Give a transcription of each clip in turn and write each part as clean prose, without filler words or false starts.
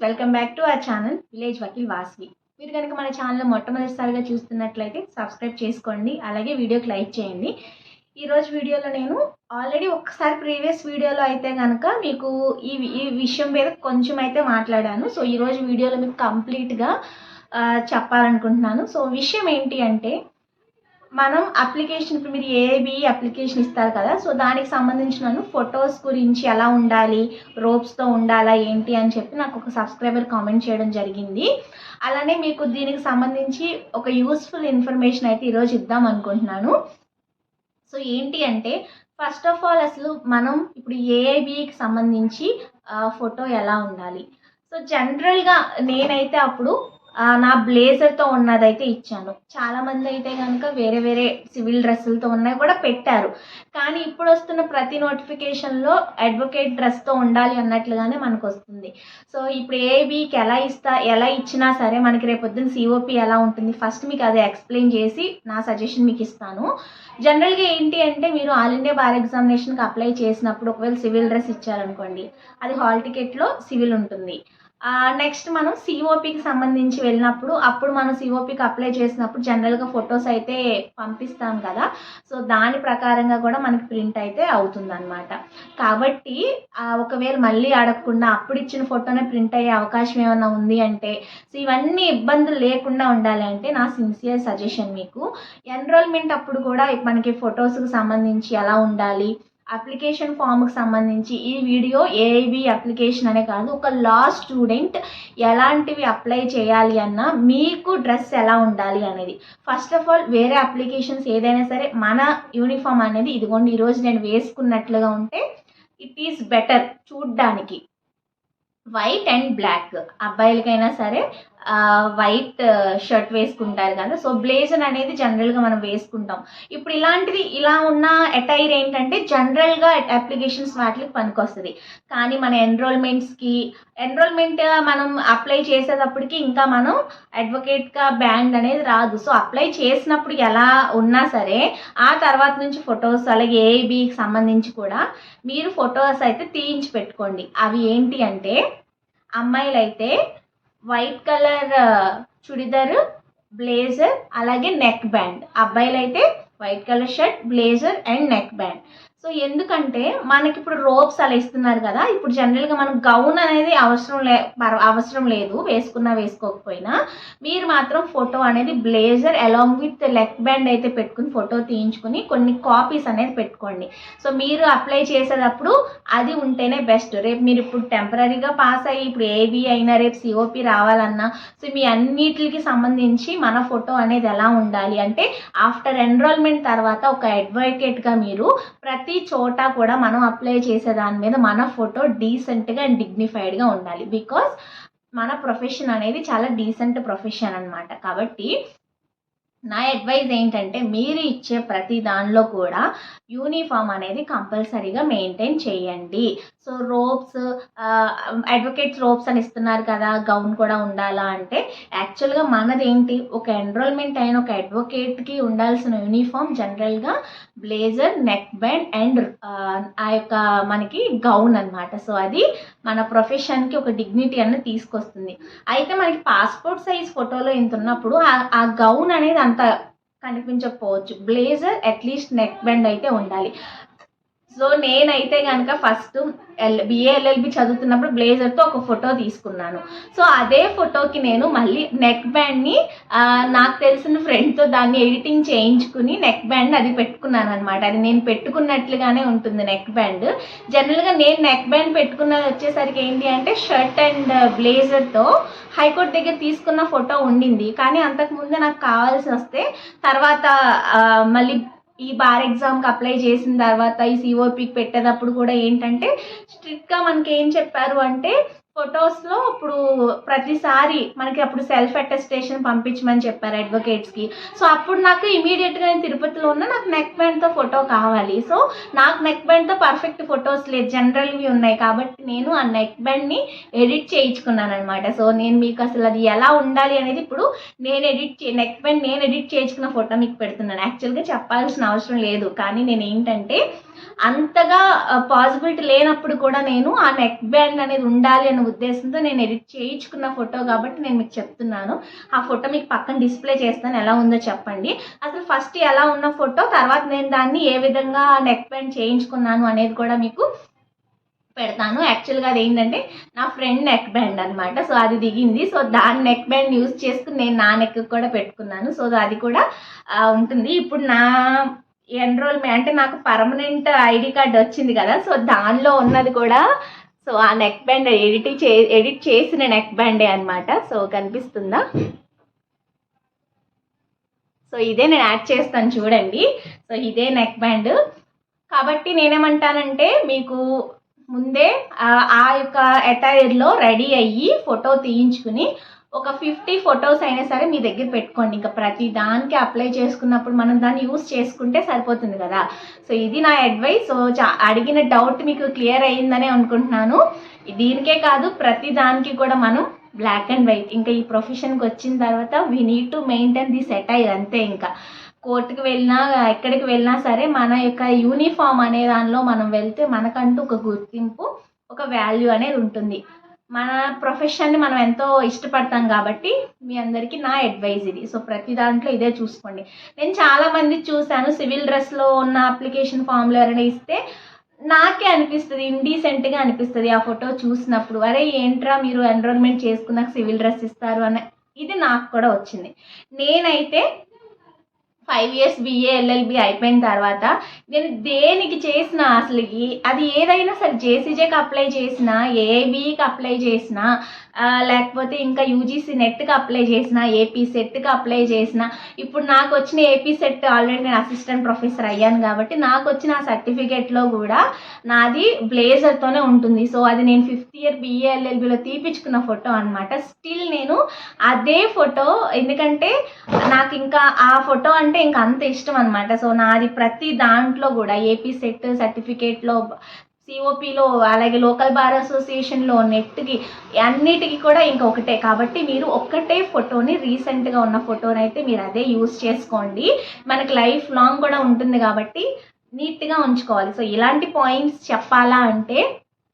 Welcome back to our channel village Vakeel Vasvi. మీరు కనుక మన ఛానల్ మొట్టమొదటిసారిగా చూస్తున్నట్లయితే సబ్స్క్రైబ్ చేసుకోండి, అలాగే వీడియోకి లైక్ చేయండి. ఈరోజు వీడియోలో నేను ఆల్రెడీ ఒకసారి ప్రీవియస్ వీడియోలో అయితే కనుక మీకు ఈ విషయం మీద కొంచెం అయితే మాట్లాడాను. సో ఈరోజు వీడియోలో మీకు కంప్లీట్గా చెప్పాలనుకుంటున్నాను. సో విషయం ఏంటి అంటే, మనం అప్లికేషన్ ఇప్పుడు మీరు ఏబి అప్లికేషన్ ఇస్తారు కదా, సో దానికి సంబంధించిన ఫొటోస్ గురించి ఎలా ఉండాలి, రోప్స్తో ఉండాలా ఏంటి అని చెప్పి నాకు ఒక సబ్స్క్రైబర్ కామెంట్ చేయడం జరిగింది. అలానే మీకు దీనికి సంబంధించి ఒక యూస్ఫుల్ ఇన్ఫర్మేషన్ అయితే ఈరోజు ఇద్దాం అనుకుంటున్నాను. సో ఏంటి అంటే, ఫస్ట్ ఆఫ్ ఆల్ అసలు మనం ఇప్పుడు ఏఐబికి సంబంధించి ఫోటో ఎలా ఉండాలి. సో జనరల్గా నేనైతే అప్పుడు నా బ్లేజర్తో ఉన్నదైతే ఇచ్చాను. చాలామంది అయితే కనుక వేరే వేరే సివిల్ డ్రెస్సులతో ఉన్నవి కూడా పెట్టారు. కానీ ఇప్పుడు వస్తున్న ప్రతి నోటిఫికేషన్లో అడ్వకేట్ డ్రెస్తో ఉండాలి అన్నట్లుగానే మనకు వస్తుంది. సో ఇప్పుడు ఏబీకి ఎలా ఇచ్చినా సరే మనకి రేపొద్దున సిఓపి ఎలా ఉంటుంది, ఫస్ట్ మీకు అది ఎక్స్ప్లెయిన్ చేసి నా సజెషన్ మీకు ఇస్తాను. జనరల్గా ఏంటి అంటే, మీరు ఆల్ ఇండియా బార్ ఎగ్జామినేషన్కి అప్లై చేసినప్పుడు ఒకవేళ సివిల్ డ్రెస్ ఇచ్చారనుకోండి, అది హాల్ టికెట్లో సివిల్ ఉంటుంది. నెక్స్ట్ మనం సిఓపికి సంబంధించి వెళ్ళినప్పుడు, అప్పుడు మనం సిఓపికి అప్లై చేసినప్పుడు జనరల్గా ఫొటోస్ అయితే పంపిస్తాం కదా, సో దాని ప్రకారంగా కూడా మనకి ప్రింట్ అయితే అవుతుందన్నమాట. కాబట్టి ఒకవేళ మళ్ళీ అడగకుండా అప్పుడు ఇచ్చిన ఫోటోనే ప్రింట్ అయ్యే అవకాశం ఏమైనా ఉంది అంటే, సో ఇవన్నీ ఇబ్బందులు లేకుండా ఉండాలి అంటే నా సిన్సియర్ సజెషన్ మీకు, ఎన్రోల్మెంట్ అప్పుడు కూడా మనకి ఫొటోస్కి సంబంధించి ఎలా ఉండాలి, అప్లికేషన్ ఫామ్కి సంబంధించి ఈ వీడియో ఏఐబి అప్లికేషన్ అనే కాదు, ఒక లా స్టూడెంట్ ఎలాంటివి అప్లై చేయాలి అన్న మీకు డ్రెస్ ఎలా ఉండాలి అనేది. ఫస్ట్ ఆఫ్ ఆల్ వేరే అప్లికేషన్స్ ఏదైనా సరే మన యూనిఫామ్ అనేది ఇదిగోండి ఈరోజు నేను వేసుకున్నట్లుగా ఉంటే ఇట్ ఈస్ బెటర్ చూడ్డానికి. వైట్ అండ్ బ్లాక్, అబ్బాయిలకైనా సరే వైట్ షర్ట్ వేసుకుంటారు కదా, సో బ్లేజర్ అనేది జనరల్గా మనం వేసుకుంటాం. ఇప్పుడు ఇలాంటిది ఇలా ఉన్న అటైర్ ఏంటంటే జనరల్గా అప్లికేషన్స్ వాటికి పనికొస్తుంది. కానీ మన ఎన్రోల్మెంట్ మనం అప్లై చేసేటప్పటికి ఇంకా మనం అడ్వకేట్గా బ్యాండ్ అనేది రాదు. సో అప్లై చేసినప్పుడు ఎలా ఉన్నా సరే ఆ తర్వాత నుంచి ఫొటోస్, అలాగే ఏఐబికి సంబంధించి కూడా మీరు ఫొటోస్ అయితే తీయించి పెట్టుకోండి. అవి ఏంటి అంటే, అమ్మాయిలైతే వైట్ కలర్ చుడిదార్, బ్లేజర్, అలాగే నెక్ బ్యాండ్. అబ్బాయిలైతే white colour shirt, blazer and neck band. So ఎందుకంటే మనకి ఇప్పుడు రోప్స్ అలా ఇస్తున్నారు కదా, ఇప్పుడు జనరల్గా మనం గౌన్ అనేది అవసరం లేదు, వేసుకున్నా వేసుకోకపోయినా మీరు మాత్రం ఫోటో అనేది blazer along with neck band అయితే పెట్టుకుని ఫోటో తీయించుకుని కొన్ని కాపీస్ అనేది పెట్టుకోండి. సో మీరు అప్లై చేసేటప్పుడు అది ఉంటేనే బెస్ట్. రేపు మీరు ఇప్పుడు టెంపరీగా పాస్ అయ్యి ఇప్పుడు ఏబి అయినా రేపు సిఓపి రావాలన్నా, సో మీ అన్నిటికి సంబంధించి మన ఫోటో అనేది ఎలా ఉండాలి అంటే, ఆఫ్టర్ ఎన్రోల్మెంట్ తర్వాత ఒక అడ్వకేట్గా మీరు ప్రతి చోట కూడా మనం అప్లై చేసే దాని మీద మన ఫోటో డీసెంట్గా అండ్ డిగ్నిఫైడ్గా ఉండాలి. బికాస్ మన ప్రొఫెషన్ అనేది చాలా డీసెంట్ ప్రొఫెషన్ అనమాట. కాబట్టి నా అడ్వైజ్ ఏంటంటే, మీరు ఇచ్చే ప్రతి దానిలో కూడా యూనిఫామ్ అనేది కంపల్సరీగా మెయింటైన్ చేయండి. సో రోప్స్, అడ్వకేట్స్ రోప్స్ అని ఇస్తున్నారు కదా, గౌన్ కూడా ఉండాలా అంటే, యాక్చువల్గా మనది ఏంటి, ఒక ఎన్రోల్మెంట్ అయిన ఒక అడ్వకేట్కి ఉండాల్సిన యూనిఫామ్ జనరల్గా బ్లేజర్, నెక్ బ్యాండ్ అండ్ ఆ యొక్క మనకి గౌన్ అనమాట. సో అది మన ప్రొఫెషన్కి ఒక డిగ్నిటీ అనేది తీసుకొస్తుంది. అయితే మనకి పాస్పోర్ట్ సైజ్ ఫోటోలో ఇంత ఉన్నప్పుడు ఆ గౌన్ అనేది అంత కనిపించకపోవచ్చు, బ్లేజర్ అట్లీస్ట్ నెక్ బ్యాండ్ అయితే ఉండాలి. సో నేనైతే కనుక ఫస్ట్ బిఏ ఎల్ఎల్బి చదువుతున్నప్పుడు బ్లేజర్తో ఒక ఫోటో తీసుకున్నాను. సో అదే ఫోటోకి నేను మళ్ళీ నెక్ బ్యాండ్ని నాకు తెలిసిన ఫ్రెండ్తో దాన్ని ఎడిటింగ్ చేయించుకుని నెక్ బ్యాండ్ అది పెట్టుకున్నాను అనమాట. అది నేను పెట్టుకున్నట్లుగానే ఉంటుంది నెక్ బ్యాండ్. జనరల్గా నేను నెక్ బ్యాండ్ పెట్టుకున్నది వచ్చేసరికి ఏంటి అంటే, షర్ట్ అండ్ బ్లేజర్తో హైకోర్టు దగ్గర తీసుకున్న ఫోటో ఉండింది. కానీ అంతకుముందే నాకు కావాల్సి వస్తే తర్వాత మళ్ళీ ఈ బార్ ఎగ్జామ్కి అప్లై చేసిన తర్వాత ఈ సిఓపికి పెట్టేటప్పుడు కూడా ఏంటంటే, స్ట్రిక్ట్గా మనకి ఏం చెప్పారు అంటే, ఫొటోస్లో ఇప్పుడు ప్రతిసారి మనకి అప్పుడు సెల్ఫ్ అటెస్టేషన్ పంపించమని చెప్పారు అడ్వకేట్స్కి. సో అప్పుడు నాకు ఇమీడియట్గా నేను తిరుపతిలో ఉన్న నాకు నెక్ బ్యాండ్తో ఫోటో కావాలి. సో నాకు నెక్ బ్యాండ్తో పర్ఫెక్ట్ ఫొటోస్ లేదు, జనరల్వి ఉన్నాయి. కాబట్టి నేను ఆ నెక్ బ్యాండ్ని ఎడిట్ చేయించుకున్నాను అనమాట. సో నేను మీకు అసలు అది ఎలా ఉండాలి అనేది ఇప్పుడు నెక్ బ్యాండ్ నేను ఎడిట్ చేయించుకున్న ఫోటో మీకు పెడుతున్నాను. యాక్చువల్గా చెప్పాల్సిన అవసరం లేదు, కానీ నేను ఏంటంటే అంతగా పాసిబిలిటీ లేనప్పుడు కూడా నేను ఆ నెక్ బ్యాండ్ అనేది ఉండాలి అనే ఉద్దేశంతో నేను ఎడిట్ చేయించుకున్న ఫోటో కాబట్టి నేను మీకు చెప్తున్నాను. ఆ ఫోటో మీకు పక్కన డిస్ప్లే చేస్తాను, ఎలా ఉందో చెప్పండి. అసలు ఫస్ట్ ఎలా ఉన్న ఫోటో, తర్వాత నేను దాన్ని ఏ విధంగా నెక్ బ్యాండ్ చేయించుకున్నాను అనేది కూడా మీకు పెడతాను. యాక్చువల్గా అది ఏంటంటే నా ఫ్రెండ్ నెక్ బ్యాండ్ అనమాట. సో అది దిగింది. సో దాని నెక్ బ్యాండ్ యూజ్ చేసుకుని నేను నా నెక్ కూడా పెట్టుకున్నాను. సో అది కూడా ఉంటుంది. ఇప్పుడు నా ఎన్రోల్మెంట్ అంటే నాకు పర్మనెంట్ ఐడి కార్డ్ వచ్చింది కదా, సో దానిలో ఉన్నది కూడా సో ఆ నెక్ బ్యాండ్ ఎడిట్ చేసిన నెక్ బ్యాండే అనమాట. సో కనిపిస్తుందా? సో ఇదే నేను యాడ్ చేస్తాను చూడండి. సో ఇదే నెక్ బ్యాండ్. కాబట్టి నేనేమంటానంటే మీకు ముందే ఆ యొక్క అటైర్లో రెడీ అయ్యి ఫోటో తీయించుకుని ఒక 50 ఫొటోస్ అయినా సరే మీ దగ్గర పెట్టుకోండి. ఇంకా ప్రతి దానికి అప్లై చేసుకున్నప్పుడు మనం దాన్ని యూస్ చేసుకుంటే సరిపోతుంది కదా. సో ఇది నా అడ్వైస్. సో అడిగిన డౌట్ మీకు క్లియర్ అయ్యిందనే అనుకుంటున్నాను. దీనికే కాదు, ప్రతి దానికి కూడా మనం బ్లాక్ అండ్ వైట్, ఇంకా ఈ ప్రొఫెషన్కి వచ్చిన తర్వాత we need to maintain this attire అంతే. ఇంకా కోర్టుకి వెళ్ళినా ఎక్కడికి వెళ్ళినా సరే మన యొక్క యూనిఫామ్ అనే దానిలో మనం వెళ్తే మనకంటూ ఒక గుర్తింపు, ఒక వాల్యూ అనేది ఉంటుంది. మన ప్రొఫెషన్ని మనం ఎంతో ఇష్టపడతాం కాబట్టి మీ అందరికీ నా అడ్వైజ్ ఇది. సో ప్రతి దాంట్లో ఇదే చూసుకోండి. నేను చాలామంది చూశాను సివిల్ డ్రెస్లో ఉన్న అప్లికేషన్ ఫామ్లో ఎవరైనా ఇస్తే నాకే అనిపిస్తుంది, ఇండీసెంట్గా అనిపిస్తుంది ఆ ఫోటో చూసినప్పుడు. అరే ఏంట్రా మీరు ఎన్రోల్మెంట్ చేసుకున్నాక సివిల్ డ్రెస్ ఇస్తారు అనే ఇది నాకు కూడా వచ్చింది. నేనైతే 5 years BA LLB అయిపోయిన తర్వాత నేను దేనికి చేసినా అసలు అది ఏదైనా సరే జేసీజేకి అప్లై చేసినా, ఏబీకి అప్లై చేసినా, లేకపోతే ఇంకా యూజీసీ నెట్కి అప్లై చేసినా, ఏపీ సెట్కి అప్లై చేసినా, ఇప్పుడు నాకు వచ్చిన ఏపీ సెట్ ఆల్రెడీ నేను అసిస్టెంట్ ప్రొఫెసర్ అయ్యాను కాబట్టి నాకు వచ్చిన ఆ సర్టిఫికేట్లో కూడా నాది బ్లేజర్తోనే ఉంటుంది. సో అది నేను 5th year BA LLBలో తీపించుకున్న ఫోటో అనమాట. స్టిల్ నేను అదే ఫోటో, ఎందుకంటే నాకు ఇంకా ఆ ఫోటో అంటే ఇంకా అంత ఇష్టం అనమాట. సో నాది ప్రతి దాంట్లో కూడా ఏపీ సెట్ సర్టిఫికేట్లో, సిఓపిలో, అలాగే లోకల్ బార్ అసోసియేషన్లో, నెట్కి, అన్నిటికీ కూడా ఇంకొకటే. కాబట్టి మీరు ఒక్కటే ఫోటోని, రీసెంట్గా ఉన్న ఫోటోని అయితే మీరు అదే యూజ్ చేసుకోండి. మనకి లైఫ్ లాంగ్ కూడా ఉంటుంది కాబట్టి నీట్గా ఉంచుకోవాలి. సో ఇలాంటి పాయింట్స్ చెప్పాలా అంటే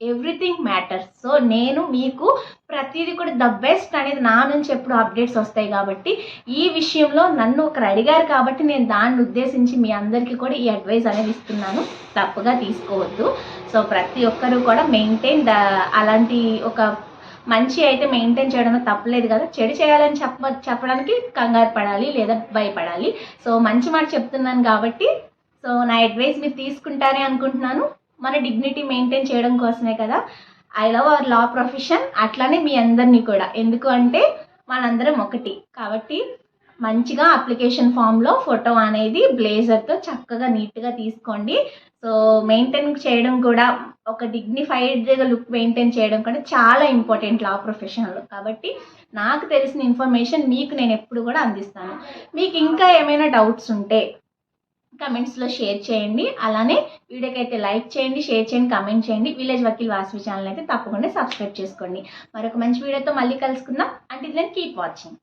ఎవ్రీథింగ్ మ్యాటర్స్. సో నేను మీకు ప్రతిదీ కూడా ద బెస్ట్ అనేది నా నుంచి ఎప్పుడు అప్డేట్స్ వస్తాయి కాబట్టి ఈ విషయంలో నన్ను ఒకరు అడిగారు కాబట్టి నేను దాన్ని ఉద్దేశించి మీ అందరికీ కూడా ఈ అడ్వైస్ అనేది ఇస్తున్నాను. తప్పుగా తీసుకోవద్దు. సో ప్రతి ఒక్కరూ కూడా మెయింటైన్ అలాంటి ఒక మంచి అయితే మెయింటైన్ చేయడంలో తప్పలేదు కదా. చెడు చేయాలని చెప్పడానికి కంగారు పడాలి లేదా భయపడాలి. సో మంచి మాట చెప్తున్నాను కాబట్టి సో నా అడ్వైస్ మీరు తీసుకుంటారే అనుకుంటున్నాను. మన డిగ్నిటీ మెయింటైన్ చేయడం కోసమే కదా. I love our law profession. అట్లానే మీ అందరినీ కూడా, ఎందుకు అంటే మనందరం ఒకటి కాబట్టి మంచిగా అప్లికేషన్ ఫామ్లో ఫోటో అనేది బ్లేజర్తో చక్కగా నీట్గా తీసుకోండి. సో మెయింటైన్ చేయడం కూడా, ఒక డిగ్నిఫైడ్గా లుక్ మెయింటైన్ చేయడం కూడా చాలా ఇంపార్టెంట్ లా ప్రొఫెషన్లో. కాబట్టి నాకు తెలిసిన ఇన్ఫర్మేషన్ మీకు నేను ఎప్పుడు కూడా అందిస్తాను. మీకు ఇంకా ఏమైనా డౌట్స్ ఉంటే కమెంట్స్లో షేర్ చేయండి. అలానే వీడియోకి అయితే లైక్ చేయండి, షేర్ చేయండి, కమెంట్ చేయండి. విలేజ్ వకీల్ వాసవి ఛానల్ అయితే తప్పకుండా సబ్స్క్రైబ్ చేసుకోండి. మరొక మంచి వీడియోతో మళ్ళీ కలుసుకుందాం. Until then keep watching.